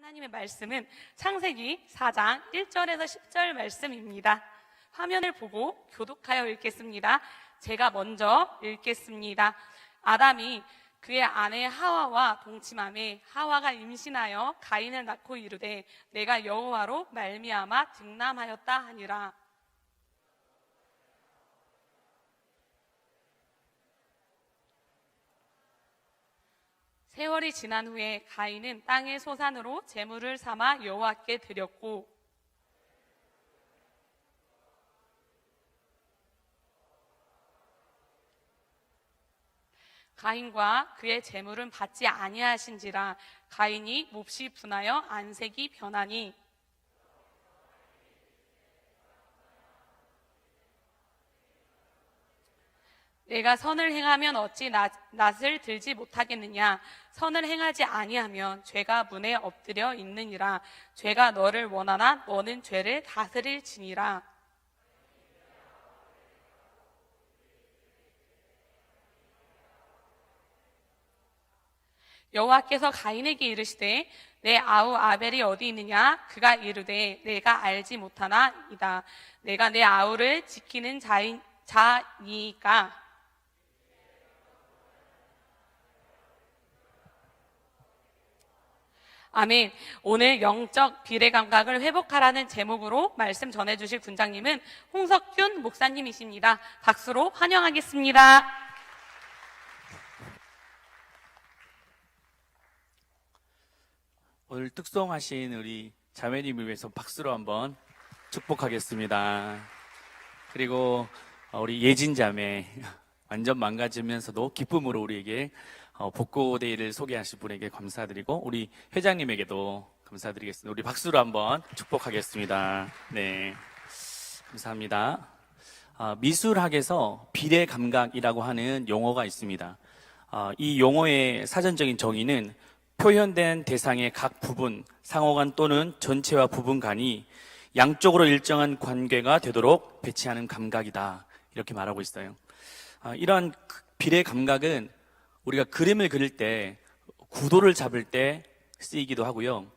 하나님의 말씀은 창세기 4장 1절에서 10절 말씀입니다. 화면을 보고 교독하여 읽겠습니다. 제가 먼저 읽겠습니다. 아담이 그의 아내 하와와 동침하매 하와가 임신하여 가인을 낳고 이르되 내가 여호와로 말미암아 득남하였다 하니라. 세월이 지난 후에 가인은 땅의 소산으로 제물을 삼아 여호와께 드렸고 가인과 그의 제물은 받지 아니하신지라. 가인이 몹시 분하여 안색이 변하니 내가 선을 행하면 어찌 낫을 들지 못하겠느냐. 선을 행하지 아니하면 죄가 문에 엎드려 있느니라. 죄가 너를 원하나 너는 죄를 다스릴지니라. 여호와께서 가인에게 이르시되 내 아우 아벨이 어디 있느냐. 그가 이르되 내가 알지 못하나이다. 내가 내 아우를 지키는 자니까. 아멘. 오늘 영적 비례 감각을 회복하라는 제목으로 말씀 전해주실 군장님은 홍석균 목사님이십니다. 박수로 환영하겠습니다. 오늘 특송하신 우리 자매님을 위해서 박수로 한번 축복하겠습니다. 그리고 우리 예진 자매 완전 망가지면서도 기쁨으로 우리에게 복고데이를 소개하실 분에게 감사드리고 우리 회장님에게도 감사드리겠습니다. 우리 박수로 한번 축복하겠습니다. 네, 감사합니다. 미술학에서 비례 감각이라고 하는 용어가 있습니다. 이 용어의 사전적인 정의는 표현된 대상의 각 부분, 상호간 또는 전체와 부분 간이 양쪽으로 일정한 관계가 되도록 배치하는 감각이다, 이렇게 말하고 있어요. 이러한 비례 감각은 우리가 그림을 그릴 때 구도를 잡을 때 쓰이기도 하고요,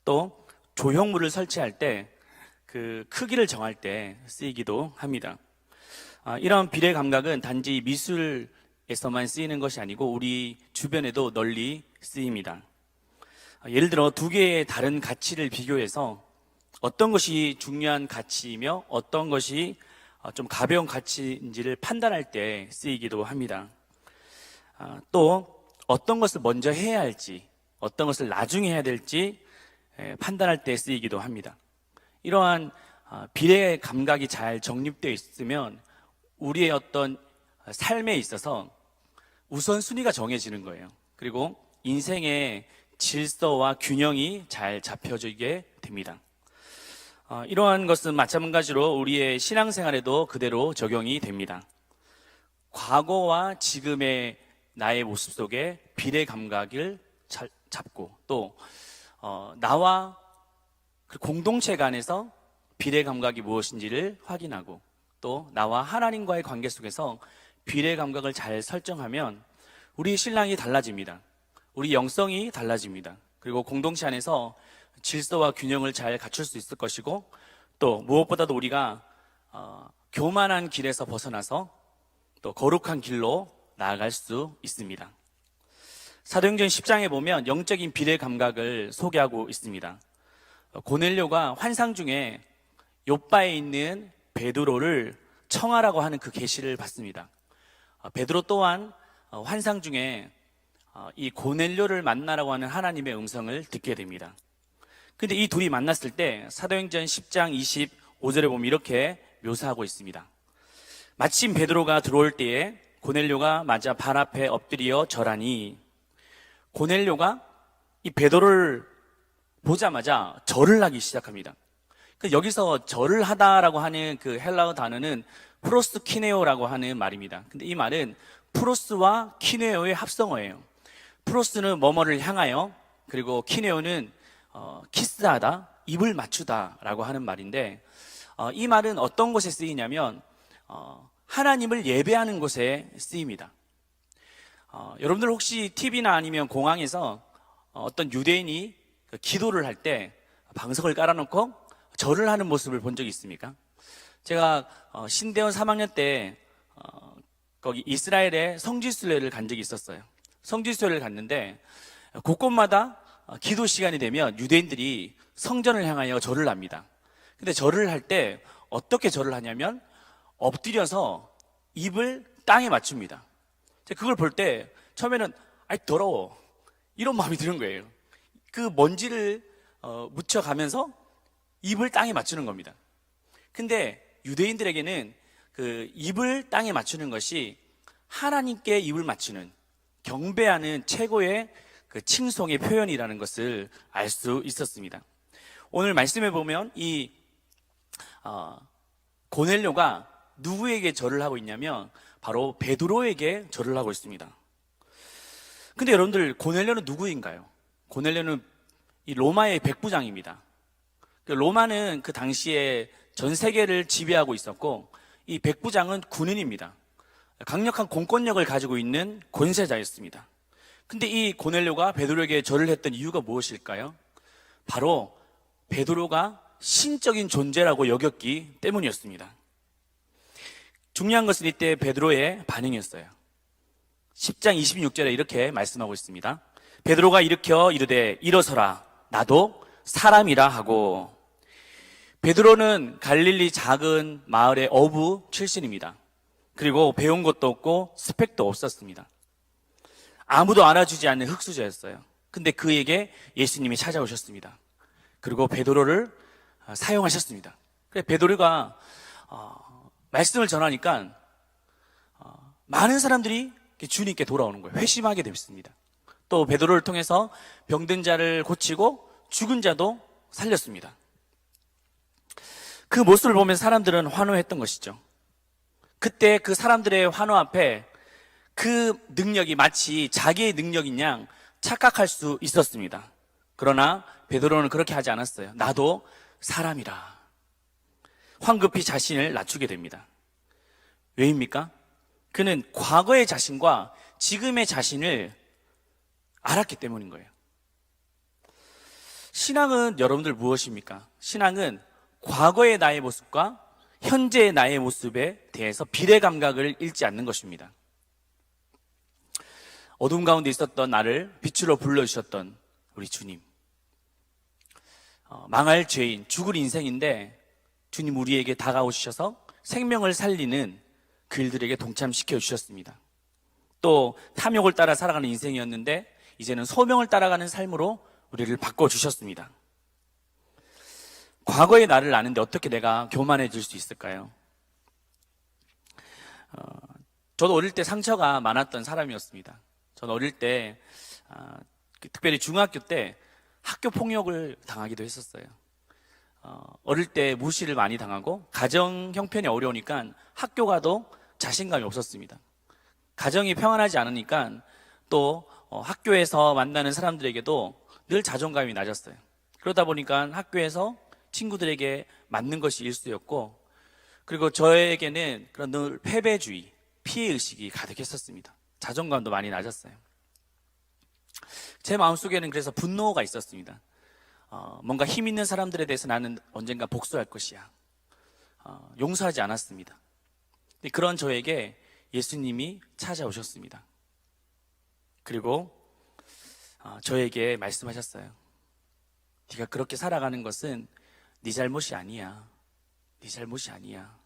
또 조형물을 설치할 때 그 크기를 정할 때 쓰이기도 합니다. 이런 비례 감각은 단지 미술에서만 쓰이는 것이 아니고 우리 주변에도 널리 쓰입니다. 예를 들어 두 개의 다른 가치를 비교해서 어떤 것이 중요한 가치이며 어떤 것이 좀 가벼운 가치인지를 판단할 때 쓰이기도 합니다. 또 어떤 것을 먼저 해야 할지, 어떤 것을 나중에 해야 될지 판단할 때 쓰이기도 합니다. 이러한 비례 감각이 잘 정립되어 있으면 우리의 어떤 삶에 있어서 우선순위가 정해지는 거예요. 그리고 인생의 질서와 균형이 잘 잡혀지게 됩니다. 이러한 것은 마찬가지로 우리의 신앙생활에도 그대로 적용이 됩니다. 과거와 지금의 나의 모습 속에 비례 감각을 잡고 또 나와 공동체 간에서 비례 감각이 무엇인지를 확인하고 또 나와 하나님과의 관계 속에서 비례 감각을 잘 설정하면 우리 신앙이 달라집니다. 우리 영성이 달라집니다. 그리고 공동체 안에서 질서와 균형을 잘 갖출 수 있을 것이고 또 무엇보다도 우리가 교만한 길에서 벗어나서 또 거룩한 길로 나아갈 수 있습니다. 사도행전 10장에 보면 영적인 비례 감각을 소개하고 있습니다. 고넬료가 환상 중에 욥바에 있는 베드로를 청하라고 하는 그 계시를 받습니다. 베드로 또한 환상 중에 이 고넬료를 만나라고 하는 하나님의 음성을 듣게 됩니다. 근데 이 둘이 만났을 때 사도행전 10장 25절에 보면 이렇게 묘사하고 있습니다. 마침 베드로가 들어올 때에 고넬료가 맞아 발 앞에 엎드려 절하니, 고넬료가 이 베드로를 보자마자 절을 하기 시작합니다. 여기서 절을 하다라고 하는 그 헬라어 단어는 프로스키네오라고 하는 말입니다. 근데 이 말은 프로스와 키네오의 합성어예요. 프로스는 뭐뭐를 향하여, 그리고 키네오는 키스하다, 입을 맞추다라고 하는 말인데, 이 말은 어떤 곳에 쓰이냐면 하나님을 예배하는 곳에 쓰입니다. 여러분들 혹시 TV나 아니면 공항에서 어떤 유대인이 그 기도를 할 때 방석을 깔아놓고 절을 하는 모습을 본 적이 있습니까? 제가 신대원 3학년 때 거기 이스라엘에 성지순례를 간 적이 있었어요. 성지순례를 갔는데 곳곳마다 기도 시간이 되면 유대인들이 성전을 향하여 절을 합니다. 근데 절을 할 때 어떻게 절을 하냐면 엎드려서 입을 땅에 맞춥니다. 제가 그걸 볼 때 처음에는 아이 더러워 이런 마음이 드는 거예요. 그 먼지를 묻혀가면서 입을 땅에 맞추는 겁니다. 근데 유대인들에게는 그 입을 땅에 맞추는 것이 하나님께 입을 맞추는, 경배하는 최고의 그 칭송의 표현이라는 것을 알 수 있었습니다. 오늘 말씀해 보면 이 고넬료가 누구에게 절을 하고 있냐면 바로 베드로에게 절을 하고 있습니다. 근데 여러분들, 고넬료는 누구인가요? 고넬료는 이 로마의 백부장입니다. 로마는 그 당시에 전 세계를 지배하고 있었고, 이 백부장은 군인입니다. 강력한 공권력을 가지고 있는 권세자였습니다. 근데 이 고넬료가 베드로에게 절을 했던 이유가 무엇일까요? 바로 베드로가 신적인 존재라고 여겼기 때문이었습니다. 중요한 것은 이때 베드로의 반응이었어요. 10장 26절에 이렇게 말씀하고 있습니다. 베드로가 일으켜 이르되 일어서라, 나도 사람이라 하고. 베드로는 갈릴리 작은 마을의 어부 출신입니다. 그리고 배운 것도 없고 스펙도 없었습니다. 아무도 알아주지 않는 흙수저였어요. 근데 그에게 예수님이 찾아오셨습니다. 그리고 베드로를 사용하셨습니다. 그래서 베드로가 말씀을 전하니까 많은 사람들이 주님께 돌아오는 거예요. 회심하게 됐습니다. 또 베드로를 통해서 병든 자를 고치고 죽은 자도 살렸습니다. 그 모습을 보면서 사람들은 환호했던 것이죠. 그때 그 사람들의 환호 앞에 그 능력이 마치 자기의 능력인 양 착각할 수 있었습니다. 그러나 베드로는 그렇게 하지 않았어요. 나도 사람이라. 황급히 자신을 낮추게 됩니다. 왜입니까? 그는 과거의 자신과 지금의 자신을 알았기 때문인 거예요. 신앙은 여러분들 무엇입니까? 신앙은 과거의 나의 모습과 현재의 나의 모습에 대해서 비례 감각을 잃지 않는 것입니다. 어둠 가운데 있었던 나를 빛으로 불러주셨던 우리 주님, 망할 죄인, 죽을 인생인데 주님 우리에게 다가오셔서 생명을 살리는 그 일들에게 동참시켜 주셨습니다. 또 탐욕을 따라 살아가는 인생이었는데 이제는 소명을 따라가는 삶으로 우리를 바꿔주셨습니다. 과거의 나를 아는데 어떻게 내가 교만해질 수 있을까요? 저도 어릴 때 상처가 많았던 사람이었습니다. 저는 어릴 때 특별히 중학교 때 학교 폭력을 당하기도 했었어요. 어릴 때 무시를 많이 당하고 가정 형편이 어려우니까 학교 가도 자신감이 없었습니다. 가정이 평안하지 않으니까 또 학교에서 만나는 사람들에게도 늘 자존감이 낮았어요. 그러다 보니까 학교에서 친구들에게 맞는 것이 일수였고, 그리고 저에게는 그런 늘 패배주의, 피해의식이 가득했었습니다. 자존감도 많이 낮았어요. 제 마음속에는 그래서 분노가 있었습니다. 뭔가 힘 있는 사람들에 대해서 나는 언젠가 복수할 것이야. 용서하지 않았습니다. 그런 저에게 예수님이 찾아오셨습니다. 그리고 저에게 말씀하셨어요. 네가 그렇게 살아가는 것은 네 잘못이 아니야. 네 잘못이 아니야.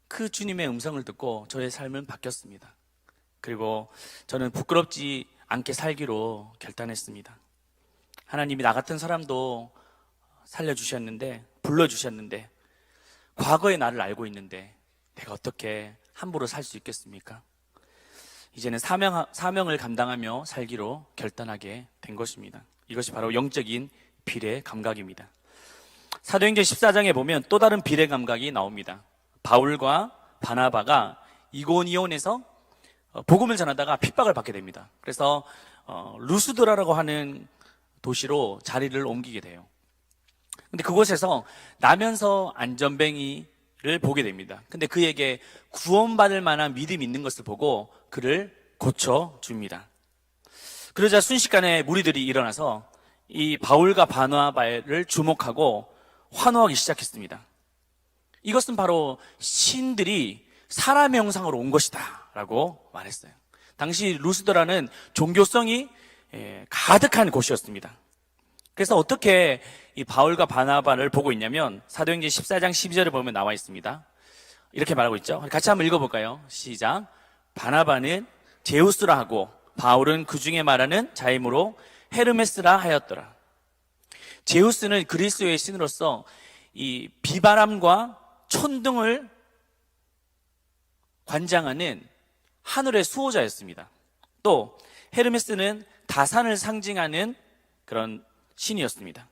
그 주님의 음성을 듣고 저의 삶은 바뀌었습니다. 그리고 저는 부끄럽지 않게 살기로 결단했습니다. 하나님이 나 같은 사람도 살려주셨는데, 불러주셨는데, 과거의 나를 알고 있는데 내가 어떻게 함부로 살 수 있겠습니까? 이제는 사명을 감당하며 살기로 결단하게 된 것입니다. 이것이 바로 영적인 비례 감각입니다. 사도행전 14장에 보면 또 다른 비례 감각이 나옵니다. 바울과 바나바가 이고니온에서 복음을 전하다가 핍박을 받게 됩니다. 그래서 루스드라라고 하는 도시로 자리를 옮기게 돼요. 근데 그곳에서 나면서 안전뱅이를 보게 됩니다. 근데 그에게 구원받을 만한 믿음이 있는 것을 보고 그를 고쳐줍니다. 그러자 순식간에 무리들이 일어나서 이 바울과 바나바를 주목하고 환호하기 시작했습니다. 이것은 바로 신들이 사람의 형상으로 온 것이다 라고 말했어요. 당시 루스드라는 종교성이 가득한 곳이었습니다. 그래서 어떻게 이 바울과 바나바를 보고 있냐면 사도행전 14장 12절에 보면 나와 있습니다. 이렇게 말하고 있죠. 같이 한번 읽어볼까요? 시작. 바나바는 제우스라 하고 바울은 그 중에 말하는 자임으로 헤르메스라 하였더라. 제우스는 그리스의 신으로서 이 비바람과 천둥을 관장하는 하늘의 수호자였습니다. 또 헤르메스는 다산을 상징하는 그런 신이었습니다.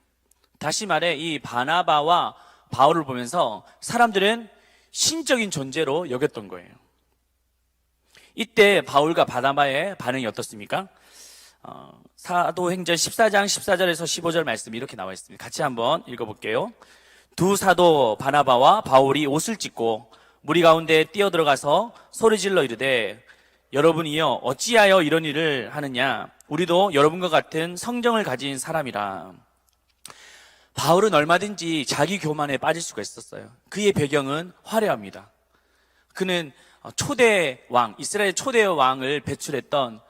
다시 말해 이 바나바와 바울을 보면서 사람들은 신적인 존재로 여겼던 거예요. 이때 바울과 바나바의 반응이 어떻습니까? 사도행전 14장 14절에서 15절 말씀이 이렇게 나와 있습니다. 같이 한번 읽어볼게요. 두 사도 바나바와 바울이 옷을 찢고 무리 가운데 뛰어들어가서 소리질러 이르되 여러분이여 어찌하여 이런 일을 하느냐? 우리도 여러분과 같은 성정을 가진 사람이라. 바울은 얼마든지 자기 교만에 빠질 수가 있었어요. 그의 배경은 화려합니다. 그는 초대 왕, 이스라엘 초대 왕을 배출했던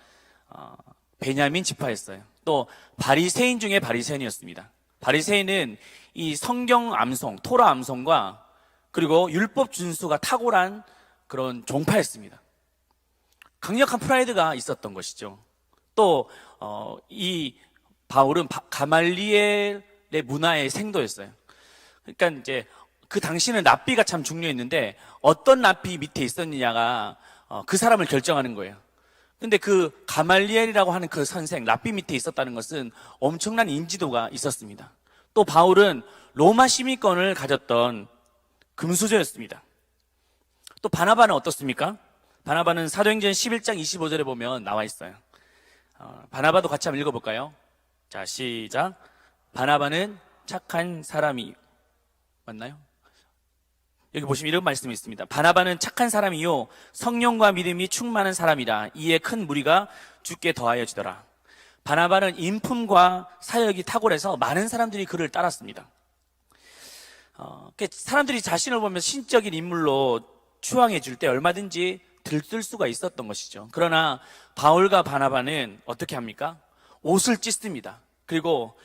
베냐민 지파였어요. 또 바리새인 중에 바리새인이었습니다. 바리새인은 이 성경 암송, 토라 암송과 그리고 율법 준수가 탁월한 그런 종파였습니다. 강력한 프라이드가 있었던 것이죠. 또 이 바울은 가말리엘의 문화의 생도였어요. 그러니까 이제 그 당시는 랍비가 참 중요했는데 어떤 랍비 밑에 있었느냐가 그 사람을 결정하는 거예요. 근데 그 가말리엘이라고 하는 그 선생, 랍비 밑에 있었다는 것은 엄청난 인지도가 있었습니다. 또 바울은 로마 시민권을 가졌던 금수저였습니다. 또 바나바는 어떻습니까? 바나바는 사도행전 11장 25절에 보면 나와 있어요. 바나바도 같이 한번 읽어볼까요? 자, 시작. 바나바는 착한 사람이, 맞나요? 여기 보시면 이런 말씀이 있습니다. 바나바는 착한 사람이요 성령과 믿음이 충만한 사람이라. 이에 큰 무리가 주께 더하여지더라. 바나바는 인품과 사역이 탁월해서 많은 사람들이 그를 따랐습니다. 사람들이 자신을 보면 신적인 인물로 추앙해 줄 때 얼마든지 들뜰 수가 있었던 것이죠. 그러나 바울과 바나바는 어떻게 합니까? 옷을 찢습니다. 그리고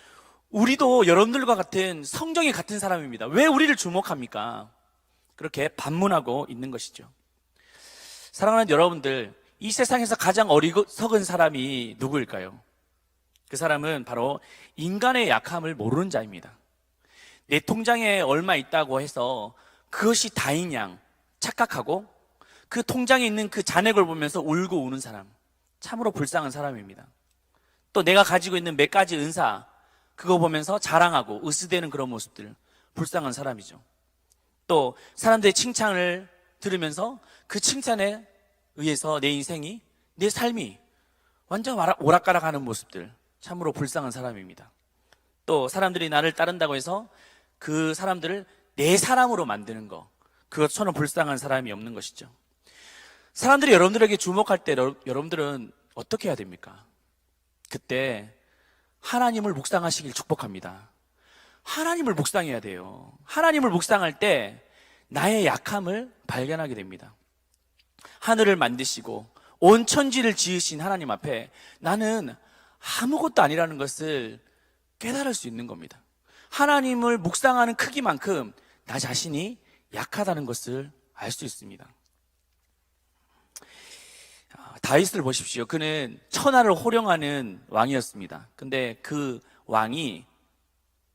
우리도 여러분들과 같은 성정이 같은 사람입니다. 왜 우리를 주목합니까? 그렇게 반문하고 있는 것이죠. 사랑하는 여러분들, 이 세상에서 가장 어리석은 사람이 누구일까요? 그 사람은 바로 인간의 약함을 모르는 자입니다. 내 통장에 얼마 있다고 해서 그것이 다인 양 착각하고 그 통장에 있는 그 잔액을 보면서 울고 우는 사람, 참으로 불쌍한 사람입니다. 또 내가 가지고 있는 몇 가지 은사, 그거 보면서 자랑하고 으스대는 그런 모습들, 불쌍한 사람이죠. 또 사람들의 칭찬을 들으면서 그 칭찬에 의해서 내 인생이, 내 삶이 완전 오락가락하는 모습들, 참으로 불쌍한 사람입니다. 또 사람들이 나를 따른다고 해서 그 사람들을 내 사람으로 만드는 거, 그것처럼 불쌍한 사람이 없는 것이죠. 사람들이 여러분들에게 주목할 때 여러분들은 어떻게 해야 됩니까? 그때 하나님을 묵상하시길 축복합니다. 하나님을 묵상해야 돼요. 하나님을 묵상할 때 나의 약함을 발견하게 됩니다. 하늘을 만드시고 온 천지를 지으신 하나님 앞에 나는 아무것도 아니라는 것을 깨달을 수 있는 겁니다. 하나님을 묵상하는 크기만큼 나 자신이 약하다는 것을 알 수 있습니다. 다윗을 보십시오. 그는 천하를 호령하는 왕이었습니다. 근데 그 왕이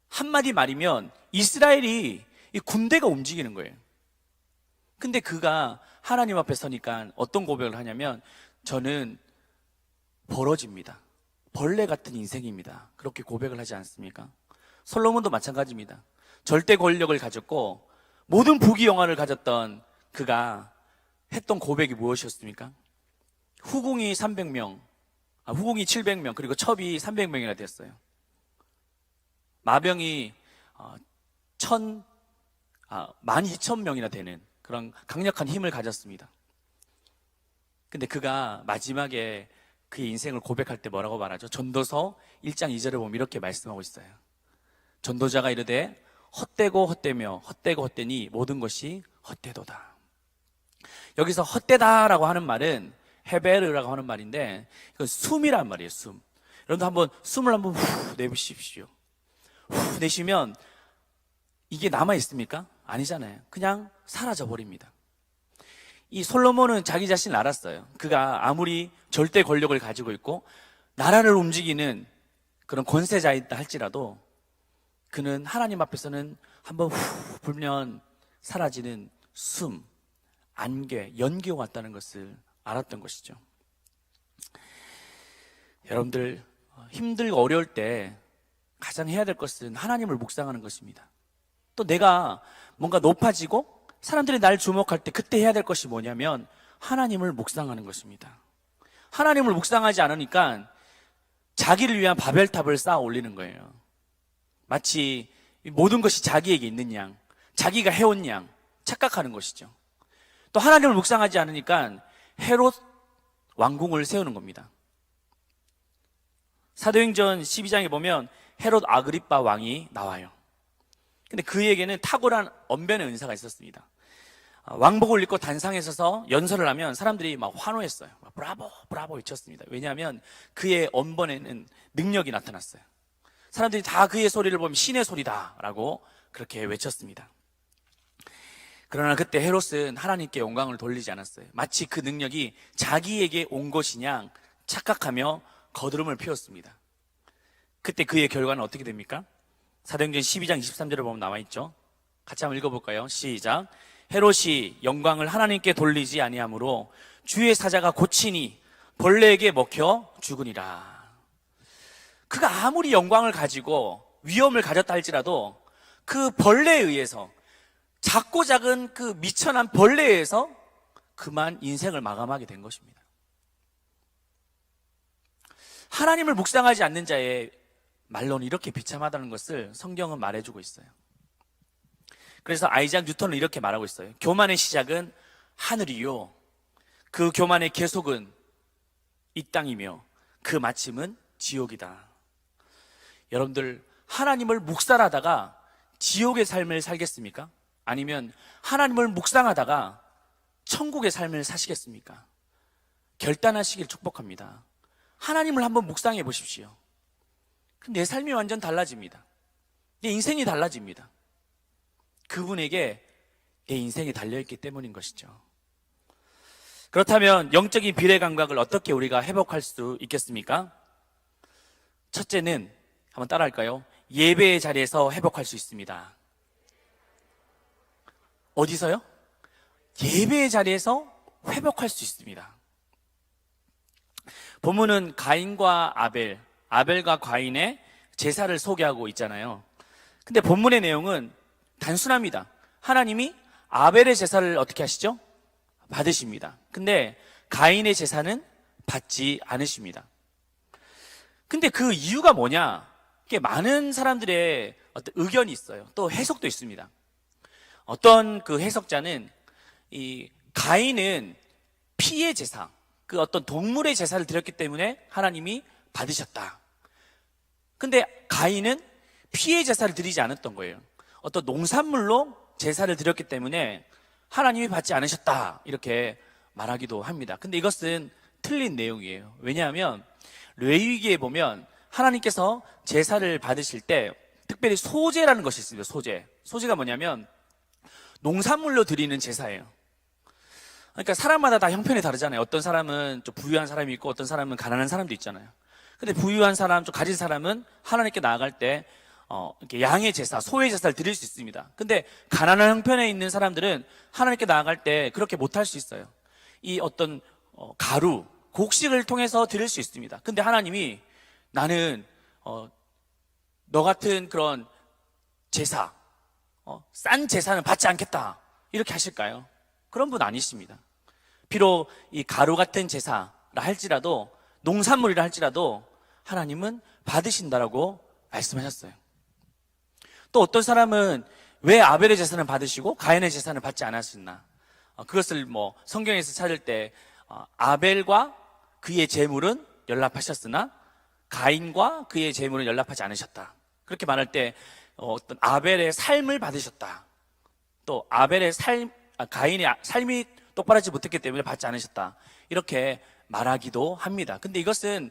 한마디 말이면 이스라엘이 이 군대가 움직이는 거예요. 근데 그가 하나님 앞에 서니까 어떤 고백을 하냐면 저는 벌어집니다. 벌레 같은 인생입니다. 그렇게 고백을 하지 않습니까? 솔로몬도 마찬가지입니다. 절대 권력을 가졌고 모든 부귀영화를 가졌던 그가 했던 고백이 무엇이었습니까? 후궁이 300명, 후궁이 700명, 그리고 첩이 300명이나 됐어요. 마병이 12,000명이나 되는 그런 강력한 힘을 가졌습니다. 근데 그가 마지막에 그의 인생을 고백할 때 뭐라고 말하죠? 전도서 1장 2절에 보면 이렇게 말씀하고 있어요. 전도자가 이르되 헛되고 헛되며 헛되고 헛되니 모든 것이 헛되도다. 여기서 헛되다라고 하는 말은 헤베르라고 하는 말인데 이건 숨이란 말이에요. 숨. 여러분도 한번 숨을 한번 후 내보십시오. 후 내쉬면 이게 남아 있습니까? 아니잖아요. 그냥 사라져 버립니다. 이 솔로몬은 자기 자신을 알았어요. 그가 아무리 절대 권력을 가지고 있고 나라를 움직이는 그런 권세자이다 할지라도 그는 하나님 앞에서는 한번 후 불면 사라지는 숨, 안개, 연기와 같다는 것을 알았던 것이죠. 여러분들 힘들고 어려울 때 가장 해야 될 것은 하나님을 묵상하는 것입니다. 또 내가 뭔가 높아지고 사람들이 날 주목할 때 그때 해야 될 것이 뭐냐면 하나님을 묵상하는 것입니다. 하나님을 묵상하지 않으니까 자기를 위한 바벨탑을 쌓아 올리는 거예요. 마치 모든 것이 자기에게 있는 양, 자기가 해온 양 착각하는 것이죠. 또 하나님을 묵상하지 않으니까 헤롯 왕궁을 세우는 겁니다. 사도행전 12장에 보면 헤롯 아그리빠 왕이 나와요. 근데 그에게는 탁월한 언변의 은사가 있었습니다. 왕복을 입고 단상에 서서 연설을 하면 사람들이 막 환호했어요. 막 브라보 브라보 외쳤습니다. 왜냐하면 그의 언변에는 능력이 나타났어요. 사람들이 다 그의 소리를 보면 신의 소리다라고 그렇게 외쳤습니다. 그러나 그때 헤롯은 하나님께 영광을 돌리지 않았어요. 마치 그 능력이 자기에게 온 것이냐 착각하며 거드름을 피웠습니다. 그때 그의 결과는 어떻게 됩니까? 사도행전 12장 23절에 보면 나와 있죠. 같이 한번 읽어볼까요? 시작. 헤롯이 영광을 하나님께 돌리지 아니하므로 주의 사자가 고치니 벌레에게 먹혀 죽으니라. 그가 아무리 영광을 가지고 위엄을 가졌다 할지라도 그 벌레에 의해서 작고 작은 그 미천한 벌레에 의해서 그만 인생을 마감하게 된 것입니다. 하나님을 묵상하지 않는 자의 말로는 이렇게 비참하다는 것을 성경은 말해주고 있어요. 그래서 아이작 뉴턴은 이렇게 말하고 있어요. 교만의 시작은 하늘이요, 그 교만의 계속은 이 땅이며 그 마침은 지옥이다. 여러분들 하나님을 묵살하다가 지옥의 삶을 살겠습니까? 아니면 하나님을 묵상하다가 천국의 삶을 사시겠습니까? 결단하시길 축복합니다. 하나님을 한번 묵상해 보십시오. 내 삶이 완전 달라집니다. 내 인생이 달라집니다. 그분에게 내 인생이 달려있기 때문인 것이죠. 그렇다면 영적인 비례 감각을 어떻게 우리가 회복할 수 있겠습니까? 첫째는 한번 따라할까요? 예배의 자리에서 회복할 수 있습니다. 어디서요? 예배의 자리에서 회복할 수 있습니다. 본문은 가인과 아벨, 아벨과 가인의 제사를 소개하고 있잖아요. 근데 본문의 내용은 단순합니다. 하나님이 아벨의 제사를 어떻게 하시죠? 받으십니다. 근데 가인의 제사는 받지 않으십니다. 근데 그 이유가 뭐냐? 이게 많은 사람들의 어떤 의견이 있어요. 또 해석도 있습니다. 어떤 그 해석자는 이 가인은 피의 제사, 그 어떤 동물의 제사를 드렸기 때문에 하나님이 받으셨다. 근데 가인은 피의 제사를 드리지 않았던 거예요. 어떤 농산물로 제사를 드렸기 때문에 하나님이 받지 않으셨다, 이렇게 말하기도 합니다. 근데 이것은 틀린 내용이에요. 왜냐하면 레위기에 보면 하나님께서 제사를 받으실 때 특별히 소제라는 것이 있습니다. 소제가 뭐냐면 농산물로 드리는 제사예요. 그러니까 사람마다 다 형편이 다르잖아요. 어떤 사람은 좀 부유한 사람이 있고 어떤 사람은 가난한 사람도 있잖아요. 근데 부유한 사람, 좀 가진 사람은 하나님께 나아갈 때 이렇게 양의 제사, 소의 제사를 드릴 수 있습니다. 근데 가난한 형편에 있는 사람들은 하나님께 나아갈 때 그렇게 못할 수 있어요. 이 어떤 가루, 곡식을 통해서 드릴 수 있습니다. 근데 하나님이 나는 너 같은 그런 제사, 싼 제사는 받지 않겠다, 이렇게 하실까요? 그런 분 아니십니다. 비록 이 가루 같은 제사라 할지라도, 농산물이라 할지라도 하나님은 받으신다라고 말씀하셨어요. 또 어떤 사람은 왜 아벨의 제사는 받으시고 가인의 제사는 받지 않았었나? 그것을 성경에서 찾을 때 아벨과 그의 제물은 연락하셨으나 가인과 그의 재물은 연락하지 않으셨다. 그렇게 말할 때 어떤 아벨의 삶을 받으셨다. 또 아벨의 가인의 삶이 똑바르지 못했기 때문에 받지 않으셨다. 이렇게 말하기도 합니다. 근데 이것은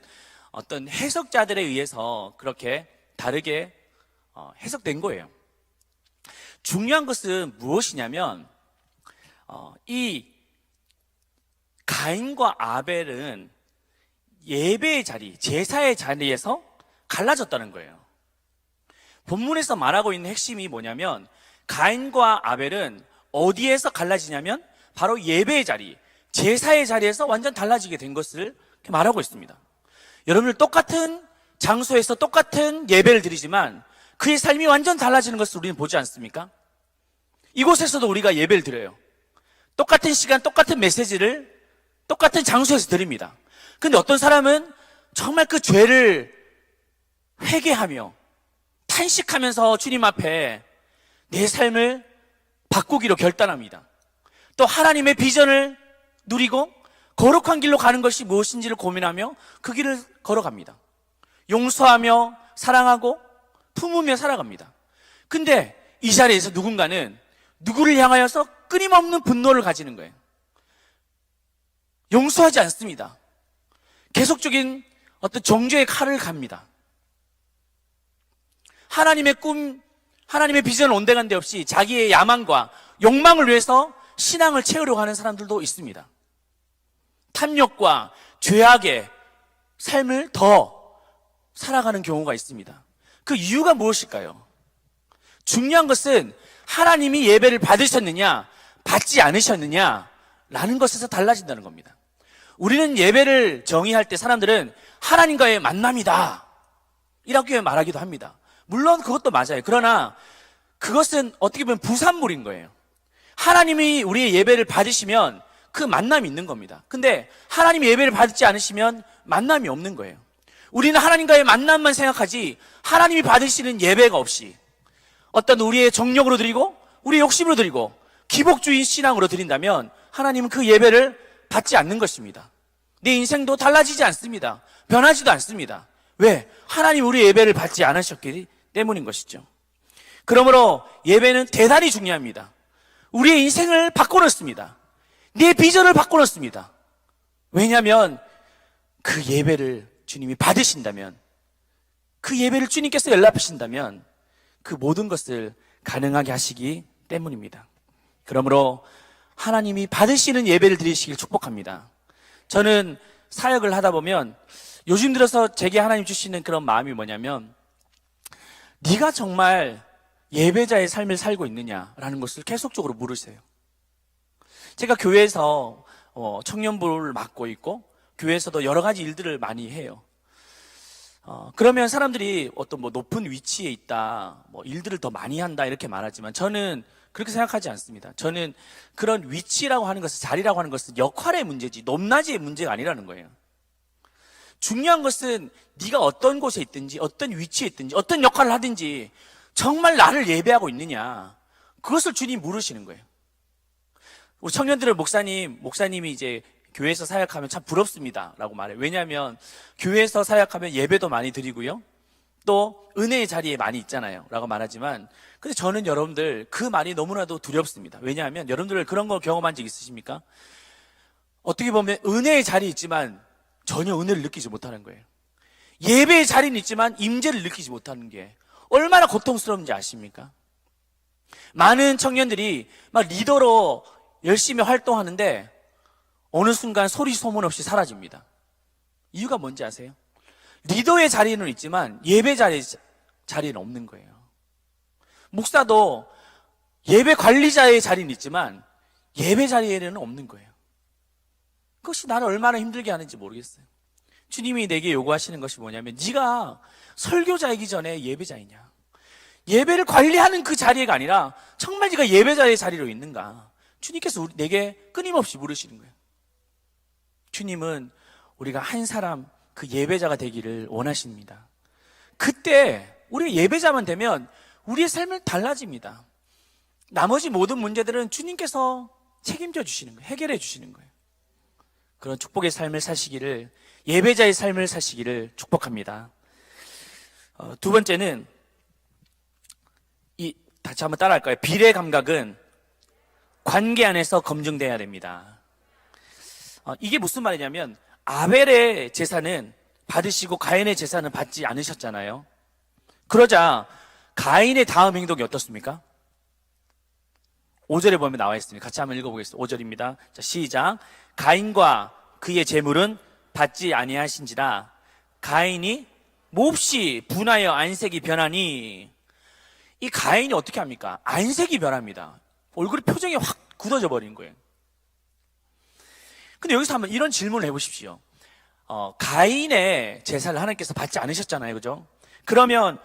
어떤 해석자들에 의해서 그렇게 다르게 해석된 거예요. 중요한 것은 무엇이냐면 이 가인과 아벨은 예배의 자리, 제사의 자리에서 갈라졌다는 거예요. 본문에서 말하고 있는 핵심이 뭐냐면 가인과 아벨은 어디에서 갈라지냐면 바로 예배의 자리, 제사의 자리에서 완전 달라지게 된 것을 말하고 있습니다. 여러분들 똑같은 장소에서 똑같은 예배를 드리지만 그의 삶이 완전 달라지는 것을 우리는 보지 않습니까? 이곳에서도 우리가 예배를 드려요. 똑같은 시간, 똑같은 메시지를 똑같은 장소에서 드립니다. 근데 어떤 사람은 정말 그 죄를 회개하며 탄식하면서 주님 앞에 내 삶을 바꾸기로 결단합니다. 또 하나님의 비전을 누리고 거룩한 길로 가는 것이 무엇인지를 고민하며 그 길을 걸어갑니다. 용서하며 사랑하고 품으며 살아갑니다. 근데 이 자리에서 누군가는 누구를 향하여서 끊임없는 분노를 가지는 거예요. 용서하지 않습니다. 계속적인 어떤 정죄의 칼을 갑니다. 하나님의 꿈, 하나님의 비전을 온데간데 없이 자기의 야망과 욕망을 위해서 신앙을 채우려고 하는 사람들도 있습니다. 탐욕과 죄악의 삶을 더 살아가는 경우가 있습니다. 그 이유가 무엇일까요? 중요한 것은 하나님이 예배를 받으셨느냐, 받지 않으셨느냐라는 것에서 달라진다는 겁니다. 우리는 예배를 정의할 때 사람들은 하나님과의 만남이다 이렇게 말하기도 합니다. 물론 그것도 맞아요. 그러나 그것은 어떻게 보면 부산물인 거예요. 하나님이 우리의 예배를 받으시면 그 만남이 있는 겁니다. 근데 하나님이 예배를 받지 않으시면 만남이 없는 거예요. 우리는 하나님과의 만남만 생각하지 하나님이 받으시는 예배가 없이 어떤 우리의 정력으로 드리고 우리의 욕심으로 드리고 기복주의 신앙으로 드린다면 하나님은 그 예배를 받지 않는 것입니다. 내 인생도 달라지지 않습니다. 변하지도 않습니다. 왜? 하나님 우리의 예배를 받지 않으셨기 때문인 것이죠. 그러므로 예배는 대단히 중요합니다. 우리의 인생을 바꿔놓습니다. 내 비전을 바꿔놓습니다. 왜냐하면 그 예배를 주님이 받으신다면, 그 예배를 주님께서 연락하신다면 그 모든 것을 가능하게 하시기 때문입니다. 그러므로 하나님이 받으시는 예배를 드리시길 축복합니다. 저는 사역을 하다 보면 요즘 들어서 제게 하나님 주시는 그런 마음이 뭐냐면, 네가 정말 예배자의 삶을 살고 있느냐라는 것을 계속적으로 물으세요. 제가 교회에서 청년부를 맡고 있고 교회에서도 여러 가지 일들을 많이 해요. 그러면 사람들이 어떤 높은 위치에 있다, 일들을 더 많이 한다 이렇게 말하지만 저는 그렇게 생각하지 않습니다. 저는 그런 위치라고 하는 것은, 자리라고 하는 것은 역할의 문제지 높낮이의 문제가 아니라는 거예요. 중요한 것은 네가 어떤 곳에 있든지 어떤 위치에 있든지 어떤 역할을 하든지 정말 나를 예배하고 있느냐, 그것을 주님 물으시는 거예요. 우리 청년들은 목사님이 이제 교회에서 사역하면 참 부럽습니다 라고 말해요. 왜냐하면 교회에서 사역하면 예배도 많이 드리고요, 또 은혜의 자리에 많이 있잖아요 라고 말하지만, 근데 저는 여러분들 그 말이 너무나도 두렵습니다. 왜냐하면 여러분들 그런 거 경험한 적 있으십니까? 어떻게 보면 은혜의 자리에 있지만 전혀 은혜를 느끼지 못하는 거예요. 예배의 자리는 있지만 임재를 느끼지 못하는 게 얼마나 고통스러운지 아십니까? 많은 청년들이 막 리더로 열심히 활동하는데 어느 순간 소리 소문 없이 사라집니다. 이유가 뭔지 아세요? 리더의 자리는 있지만 예배 자리는 없는 거예요. 목사도 예배 관리자의 자리는 있지만 예배 자리에는 없는 거예요. 그것이 나를 얼마나 힘들게 하는지 모르겠어요. 주님이 내게 요구하시는 것이 뭐냐면, 네가 설교자이기 전에 예배자이냐, 예배를 관리하는 그 자리가 아니라 정말 네가 예배자의 자리로 있는가, 주님께서 내게 끊임없이 물으시는 거예요. 주님은 우리가 한 사람 그 예배자가 되기를 원하십니다. 그때 우리 예배자만 되면 우리의 삶은 달라집니다. 나머지 모든 문제들은 주님께서 책임져 주시는 거예요. 해결해 주시는 거예요. 그런 축복의 삶을 사시기를 예배자의 삶을 사시기를 축복합니다. 두 번째는 다시 한번 따라할까요? 비례 감각은 관계 안에서 검증돼야 됩니다. 이게 무슨 말이냐면 아벨의 제사는 받으시고 가인의 제사는 받지 않으셨잖아요. 그러자 가인의 다음 행동이 어떻습니까? 5절에 보면 나와 있습니다. 같이 한번 읽어보겠습니다. 5절입니다. 자, 시작. 가인과 그의 재물은 받지 아니하신지라 가인이 몹시 분하여 안색이 변하니. 이 가인이 어떻게 합니까? 안색이 변합니다. 얼굴 표정이 확 굳어져 버린 거예요. 근데 여기서 한번 이런 질문을 해보십시오. 가인의 제사를 하나님께서 받지 않으셨잖아요. 그죠? 그러면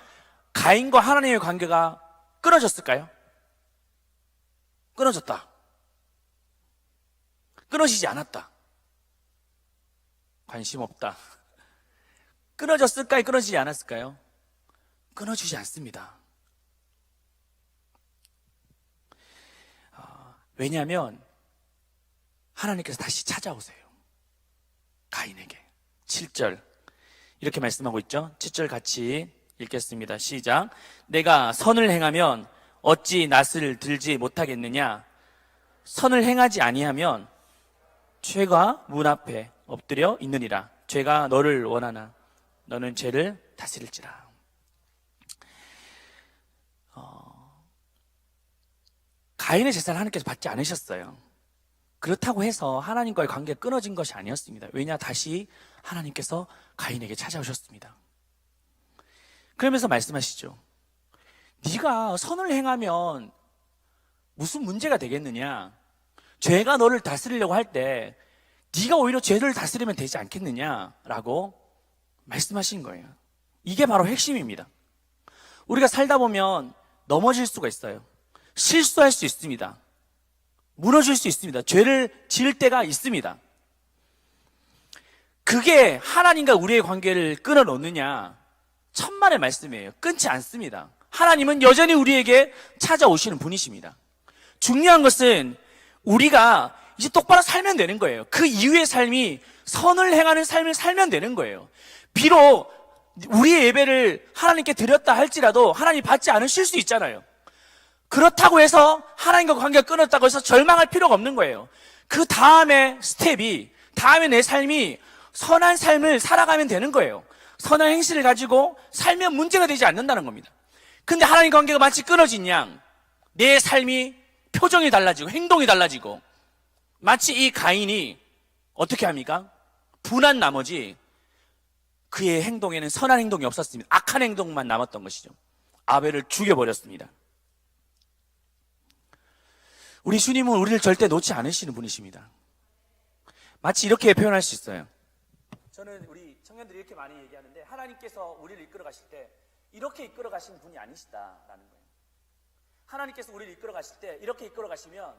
가인과 하나님의 관계가 끊어졌을까요? 끊어졌다. 끊어지지 않았다. 관심 없다. 끊어졌을까요? 끊어지지 않았을까요? 끊어지지 않습니다. 왜냐하면 하나님께서 다시 찾아오세요. 가인에게. 7절 이렇게 말씀하고 있죠. 7절 같이 읽겠습니다. 시작. 내가 선을 행하면 어찌 낯을 들지 못하겠느냐. 선을 행하지 아니하면 죄가 문 앞에 엎드려 있느니라. 죄가 너를 원하나 너는 죄를 다스릴지라. 가인의 제사를 하나님께서 받지 않으셨어요. 그렇다고 해서 하나님과의 관계가 끊어진 것이 아니었습니다. 왜냐? 다시 하나님께서 가인에게 찾아오셨습니다. 그러면서 말씀하시죠. 네가 선을 행하면 무슨 문제가 되겠느냐? 죄가 너를 다스리려고 할 때 네가 오히려 죄를 다스리면 되지 않겠느냐라고 말씀하신 거예요. 이게 바로 핵심입니다. 우리가 살다 보면 넘어질 수가 있어요. 실수할 수 있습니다. 무너질 수 있습니다. 죄를 지을 때가 있습니다. 그게 하나님과 우리의 관계를 끊어놓느냐? 천만의 말씀이에요. 끊지 않습니다. 하나님은 여전히 우리에게 찾아오시는 분이십니다. 중요한 것은 우리가 이제 똑바로 살면 되는 거예요. 그 이후의 삶이 선을 행하는 삶을 살면 되는 거예요. 비록 우리의 예배를 하나님께 드렸다 할지라도 하나님 받지 않으실 수 있잖아요. 그렇다고 해서 하나님과 관계가 끊었다고 해서 절망할 필요가 없는 거예요. 그 다음에 스텝이, 다음에 내 삶이 선한 삶을 살아가면 되는 거예요. 선한 행실을 가지고 살면 문제가 되지 않는다는 겁니다. 근데 하나님 관계가 마치 끊어진 양, 내 삶이 표정이 달라지고 행동이 달라지고, 마치 이 가인이 어떻게 합니까? 분한 나머지 그의 행동에는 선한 행동이 없었습니다. 악한 행동만 남았던 것이죠. 아벨을 죽여버렸습니다. 우리 주님은 우리를 절대 놓지 않으시는 분이십니다. 마치 이렇게 표현할 수 있어요. 저는 우리 청년들이 이렇게 많이 얘기하는데, 하나님께서 우리를 이끌어 가실 때 이렇게 이끌어 가시는 분이 아니시다라는 거예요. 하나님께서 우리를 이끌어 가실 때 이렇게 이끌어 가시면,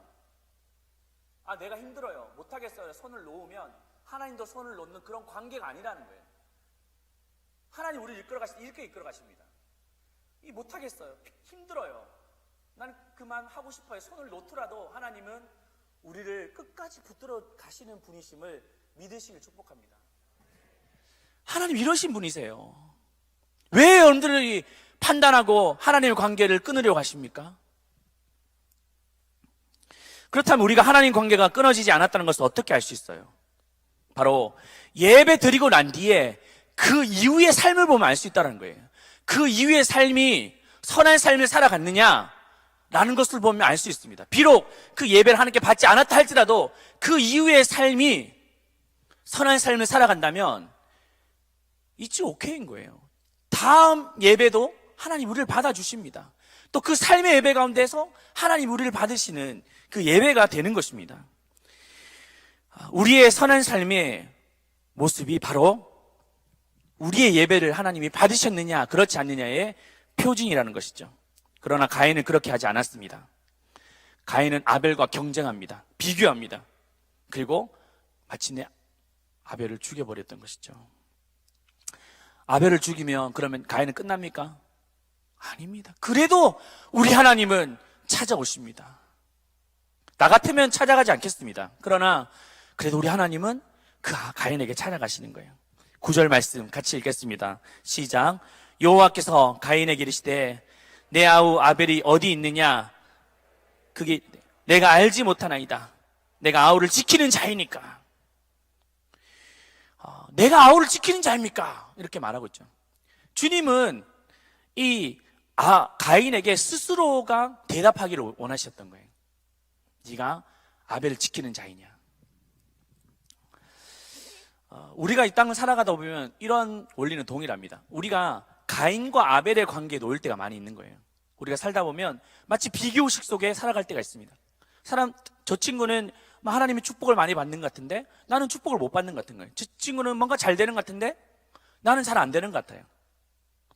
내가 힘들어요, 못하겠어요, 손을 놓으면 하나님도 손을 놓는 그런 관계가 아니라는 거예요. 하나님 우리를 이끌어 가실 때 이렇게 이끌어 가십니다. 못하겠어요, 힘들어요, 난 그만하고 싶어요, 손을 놓더라도 하나님은 우리를 끝까지 붙들어 가시는 분이심을 믿으시길 축복합니다. 하나님 이러신 분이세요. 왜 여러분들이 판단하고 하나님의 관계를 끊으려고 하십니까? 그렇다면 우리가 하나님 관계가 끊어지지 않았다는 것을 어떻게 알 수 있어요? 바로 예배 드리고 난 뒤에 그 이후의 삶을 보면 알 수 있다는 거예요. 그 이후의 삶이 선한 삶을 살아갔느냐 라는 것을 보면 알 수 있습니다. 비록 그 예배를 하나님께 받지 않았다 할지라도 그 이후의 삶이 선한 삶을 살아간다면 It's okay인 거예요. 다음 예배도 하나님 우리를 받아주십니다. 또 그 삶의 예배 가운데서 하나님 우리를 받으시는 그 예배가 되는 것입니다. 우리의 선한 삶의 모습이 바로 우리의 예배를 하나님이 받으셨느냐 그렇지 않느냐의 표징이라는 것이죠. 그러나 가인은 그렇게 하지 않았습니다. 가인은 아벨과 경쟁합니다. 비교합니다. 그리고 마침내 아벨을 죽여버렸던 것이죠. 아벨을 죽이면 그러면 가인은 끝납니까? 아닙니다. 그래도 우리 하나님은 찾아오십니다. 나 같으면 찾아가지 않겠습니다. 그러나 그래도 우리 하나님은 그 가인에게 찾아가시는 거예요. 9절 말씀 같이 읽겠습니다. 시작. 여호와께서 가인에게 이르시되 내 아우 아벨이 어디 있느냐? 그게 내가 알지 못하나이다. 내가 아우를 지키는 자이니까. 내가 아우를 지키는 자입니까? 이렇게 말하고 있죠. 주님은 이 가인에게 스스로가 대답하기를 원하셨던 거예요. 네가 아벨을 지키는 자이냐? 우리가 이 땅을 살아가다 보면 이런 원리는 동일합니다. 우리가 가인과 아벨의 관계에 놓일 때가 많이 있는 거예요. 우리가 살다 보면 마치 비교식 속에 살아갈 때가 있습니다. 저 친구는 하나님의 축복을 많이 받는 것 같은데 나는 축복을 못 받는 것 같은 거예요. 저 친구는 뭔가 잘 되는 것 같은데 나는 잘 안 되는 것 같아요.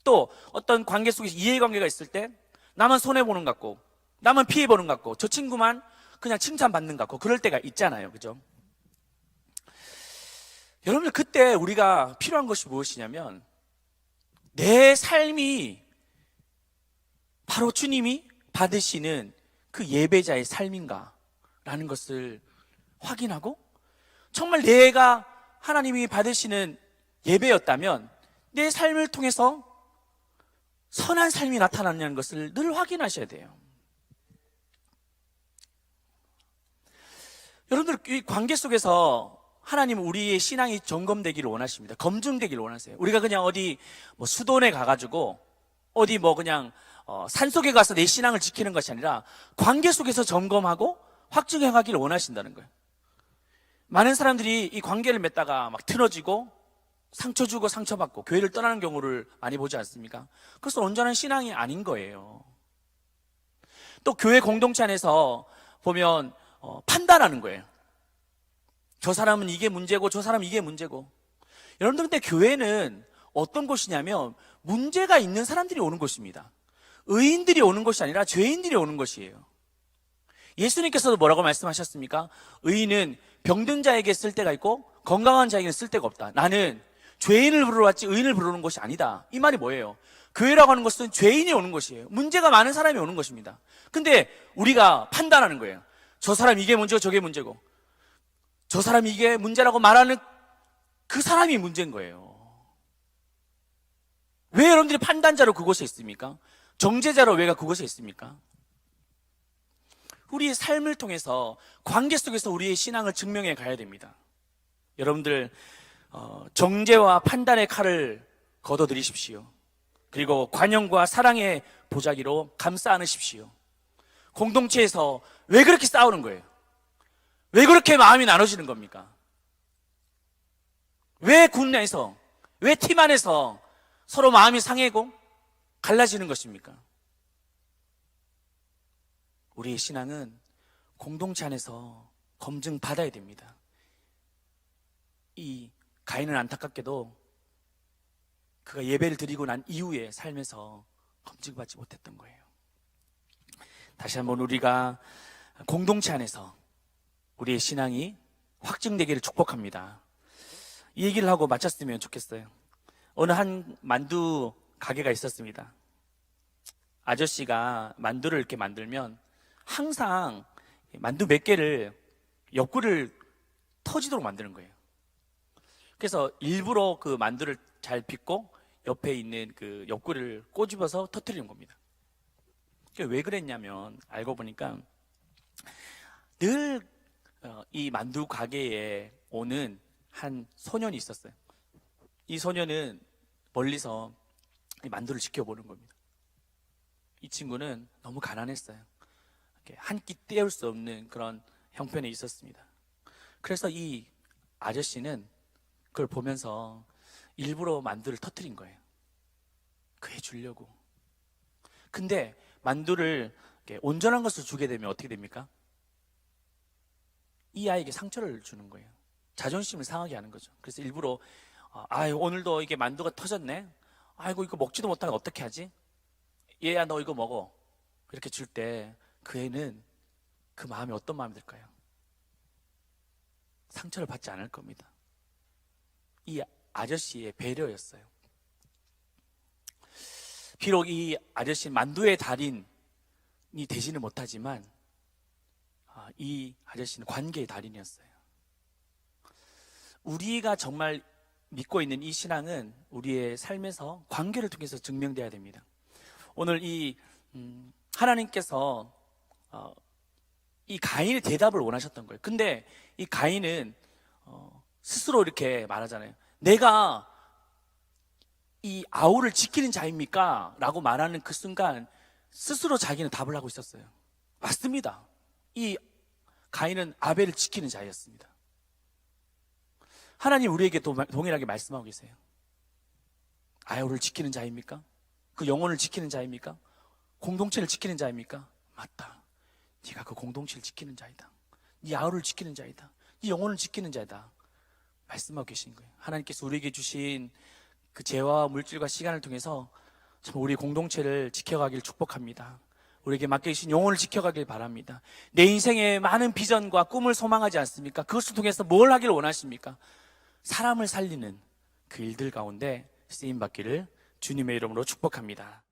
또 어떤 관계 속에서 이해관계가 있을 때 나만 손해보는 것 같고 나만 피해보는 것 같고 저 친구만 그냥 칭찬받는 것 같고 그럴 때가 있잖아요. 그죠? 여러분들 그때 우리가 필요한 것이 무엇이냐면 내 삶이 바로 주님이 받으시는 그 예배자의 삶인가 라는 것을 확인하고 정말 내가 하나님이 받으시는 예배였다면 내 삶을 통해서 선한 삶이 나타나냐는 것을 늘 확인하셔야 돼요. 여러분들 이 관계 속에서 하나님은 우리의 신앙이 점검되기를 원하십니다. 검증되기를 원하세요. 우리가 그냥 어디 수도원에 가가지고 어디 그냥 산속에 가서 내 신앙을 지키는 것이 아니라 관계 속에서 점검하고 확증해 가기를 원하신다는 거예요. 많은 사람들이 이 관계를 맺다가 막 틀어지고 상처 주고 상처받고 교회를 떠나는 경우를 많이 보지 않습니까? 그것은 온전한 신앙이 아닌 거예요. 또 교회 공동체 안에서 보면 판단하는 거예요. 저 사람은 이게 문제고 저 사람은 이게 문제고. 여러분들 근데 교회는 어떤 곳이냐면 문제가 있는 사람들이 오는 곳입니다. 의인들이 오는 것이 아니라 죄인들이 오는 것이에요. 예수님께서도 뭐라고 말씀하셨습니까? 의인은 병든 자에게 쓸 데가 있고 건강한 자에게는 쓸 데가 없다. 나는 죄인을 부르러 왔지 의인을 부르는 것이 아니다. 이 말이 뭐예요? 교회라고 하는 것은 죄인이 오는 것이에요. 문제가 많은 사람이 오는 것입니다. 근데 우리가 판단하는 거예요. 저 사람 이게 문제고 저게 문제고 저 사람이 이게 문제라고 말하는 그 사람이 문제인 거예요. 왜 여러분들이 판단자로 그곳에 있습니까? 정죄자로 왜가 그곳에 있습니까? 우리의 삶을 통해서 관계 속에서 우리의 신앙을 증명해 가야 됩니다. 여러분들 정죄와 판단의 칼을 걷어들이십시오. 그리고 관용과 사랑의 보자기로 감싸 안으십시오. 공동체에서 왜 그렇게 싸우는 거예요? 왜 그렇게 마음이 나눠지는 겁니까? 왜 군 내에서, 왜 팀 안에서 서로 마음이 상해고 갈라지는 것입니까? 우리의 신앙은 공동체 안에서 검증받아야 됩니다. 이 가인은 안타깝게도 그가 예배를 드리고 난 이후에 삶에서 검증받지 못했던 거예요. 다시 한번 우리가 공동체 안에서 우리의 신앙이 확증되기를 축복합니다. 이 얘기를 하고 마쳤으면 좋겠어요. 어느 한 만두 가게가 있었습니다. 아저씨가 만두를 이렇게 만들면 항상 만두 몇 개를 옆구리를 터지도록 만드는 거예요. 그래서 일부러 그 만두를 잘 빚고 옆에 있는 그 옆구리를 꼬집어서 터뜨리는 겁니다. 왜 그랬냐면 알고 보니까 늘 이 만두 가게에 오는 한 소년이 있었어요. 이 소년은 멀리서 이 만두를 지켜보는 겁니다. 이 친구는 너무 가난했어요. 한 끼 때울 수 없는 그런 형편에 있었습니다. 그래서 이 아저씨는 그걸 보면서 일부러 만두를 터뜨린 거예요. 그에 주려고. 근데 만두를 온전한 것을 주게 되면 어떻게 됩니까? 이 아이에게 상처를 주는 거예요. 자존심을 상하게 하는 거죠. 그래서 일부러 오늘도 이게 만두가 터졌네. 아이고 이거 먹지도 못하면 어떻게 하지? 얘야 너 이거 먹어. 이렇게 줄 때 그 애는 그 마음이 어떤 마음이 들까요? 상처를 받지 않을 겁니다. 이 아저씨의 배려였어요. 비록 이 아저씨는 만두의 달인이 되지는 못하지만 이 아저씨는 관계의 달인이었어요. 우리가 정말 믿고 있는 이 신앙은 우리의 삶에서 관계를 통해서 증명돼야 됩니다. 오늘 하나님께서 이 가인의 대답을 원하셨던 거예요. 근데 이 가인은 스스로 이렇게 말하잖아요. 내가 이 아우를 지키는 자입니까? 라고 말하는 그 순간 스스로 자기는 답을 하고 있었어요. 맞습니다. 이 가인은 아벨을 지키는 자였습니다. 하나님 우리에게 동일하게 말씀하고 계세요. 아우를 지키는 자입니까? 그 영혼을 지키는 자입니까? 공동체를 지키는 자입니까? 맞다. 네가 그 공동체를 지키는 자이다. 네 아우를 지키는 자이다. 네 영혼을 지키는 자이다. 말씀하고 계신 거예요. 하나님께서 우리에게 주신 그 재화와 물질과 시간을 통해서 참 우리 공동체를 지켜가길 축복합니다. 우리에게 맡겨주신 영혼을 지켜가길 바랍니다. 내 인생에 많은 비전과 꿈을 소망하지 않습니까? 그것을 통해서 뭘 하길 원하십니까? 사람을 살리는 그 일들 가운데 쓰임받기를 주님의 이름으로 축복합니다.